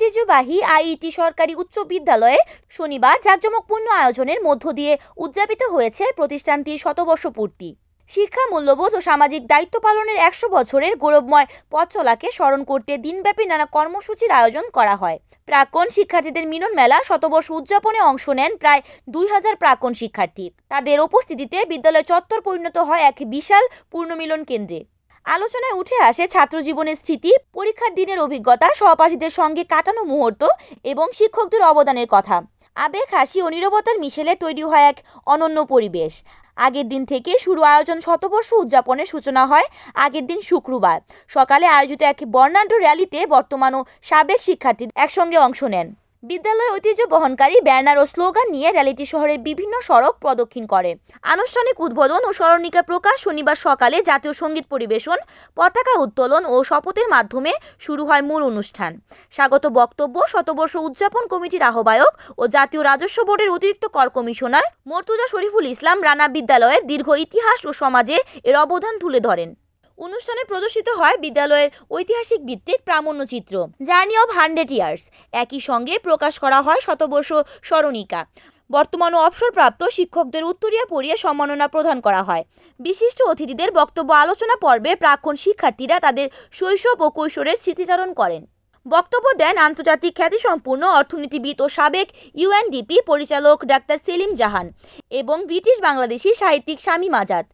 ঐতিহ্যবাহী আইইটি সরকারি উচ্চ বিদ্যালয়ে শনিবার জাঁকজমকপূর্ণ আয়োজনের মধ্য দিয়ে উদযাপিত হয়েছে প্রতিষ্ঠানটির শতবর্ষ পূর্তি। শিক্ষা মূল্যবোধ ও সামাজিক দায়িত্ব পালনের ১০০ বছরের গৌরবময় পথ চলাকে স্মরণ করতে দিনব্যাপী নানা কর্মসূচির আয়োজন করা হয়। প্রাক্তন শিক্ষার্থীদের মিলন মেলা শতবর্ষ উদযাপনে অংশ নেন প্রায় ২,০০০ প্রাক্তন শিক্ষার্থী। তাদের উপস্থিতিতে বিদ্যালয় চত্বর পরিণত হয় এক বিশাল পূর্ণমিলন কেন্দ্রে। আলোচনায় উঠে আসে ছাত্র জীবনের স্মৃতি, পরীক্ষার দিনের অভিজ্ঞতা, সহপাঠীদের সঙ্গে কাটানো মুহূর্ত এবং শিক্ষকদের অবদানের কথা। আবেগ, হাসি ও নীরবতার মিশেলে তৈরি হয় এক অনন্য পরিবেশ। আগের দিন থেকে শুরু আয়োজন শতবর্ষ উদযাপনের সূচনা হয় আগের দিন শুক্রবার সকালে আয়োজিত এক বর্ণাঢ্য র্যালিতে বর্তমান ও সাবেক শিক্ষার্থী একসঙ্গে অংশ নেন। বিদ্যালয়ের ঐতিহ্য বহনকারী ব্যানার ও স্লোগান নিয়ে র্যালিটি শহরের বিভিন্ন সড়ক প্রদক্ষিণ করে। আনুষ্ঠানিক উদ্বোধন ও স্মরণিকা প্রকাশ শনিবার সকালে জাতীয় সঙ্গীত পরিবেশন, পতাকা উত্তোলন ও শপথের মাধ্যমে শুরু হয় মূল অনুষ্ঠান। স্বাগত বক্তব্য শতবর্ষ উদযাপন কমিটির আহ্বায়ক ও জাতীয় রাজস্ব বোর্ডের অতিরিক্ত কর কমিশনার মর্তুজা শরীফুল ইসলাম রানা বিদ্যালয়ের দীর্ঘ ইতিহাস ও সমাজে এর অবদান তুলে ধরেন। অনুষ্ঠানে প্রদর্শিত হয় বিদ্যালয়ের ঐতিহাসিক ভিত্তিক প্রামাণ্যচিত্র জার্নি অব 100 ইয়ার্স। একই সঙ্গে প্রকাশ করা হয় শতবর্ষ স্মরণিকা। বর্তমান ও অবসরপ্রাপ্ত শিক্ষকদের উত্তরীয় পড়িয়ে সম্মাননা প্রদান করা হয়। বিশিষ্ট অতিথিদের বক্তব্য আলোচনা পর্বে প্রাক্তন শিক্ষার্থীরা তাদের শৈশব ও কৈশোরের স্মৃতিচারণ করেন। বক্তব্য দেন আন্তর্জাতিক খ্যাতিসম্পন্ন অর্থনীতিবিদ ও সাবেক ইউএনডিপি পরিচালক ডাক্তার সেলিম জাহান এবং ব্রিটিশ বাংলাদেশি সাহিত্যিক শামীম আজাদ।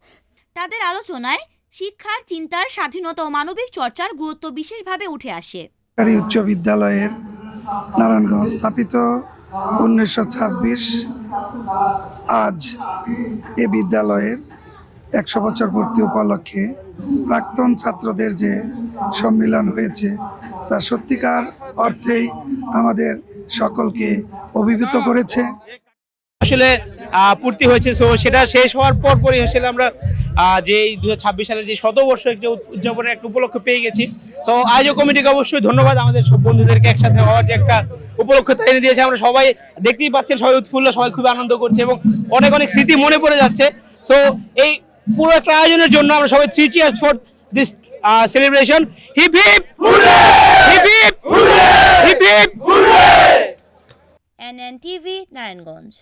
তাদের আলোচনায় শিক্ষার, চিন্তার স্বাধীনতা ও মানবিক চর্চার গুরুত্ব বিশেষভাবে উঠে আসে। সরকারি উচ্চ বিদ্যালয়ের নারায়ণগঞ্জ স্থাপিত 1926। আজ এ বিদ্যালয়ের 100 বছর পূর্তি উপলক্ষে প্রাক্তন ছাত্রদের যে সম্মেলন হয়েছে তা সত্যিকার অর্থেই আমাদের সকলকে অভিভূত করেছে। আসলে পূর্তি হয়েছে, সো সেটা শেষ হওয়ার পরই আসলে আমরা যে 2026 সালের যে শতবর্ষ একটি উদযাপনের একটা উপলক্ষ পেয়ে গেছি। তো আয়োজক কমিটিকে অবশ্যই ধন্যবাদ, আমাদের সব বন্ধুদেরকে একসাথে হওয়ার যে একটা উপলক্ষ এনে দিয়েছে। আমরা সবাই দেখতেই পাচ্ছেন, সবাই উৎফুল্ল, সবাই খুবই আনন্দ করছে এবং অনেক অনেক স্মৃতি মনে পড়ে যাচ্ছে। সো এই পুরো একটা আয়োজনের জন্য আমরা সবাই 3 cheers for this celebration. Hip hip hurray, hip hip hurray, hip hip hurray. NNTV Narayanganj.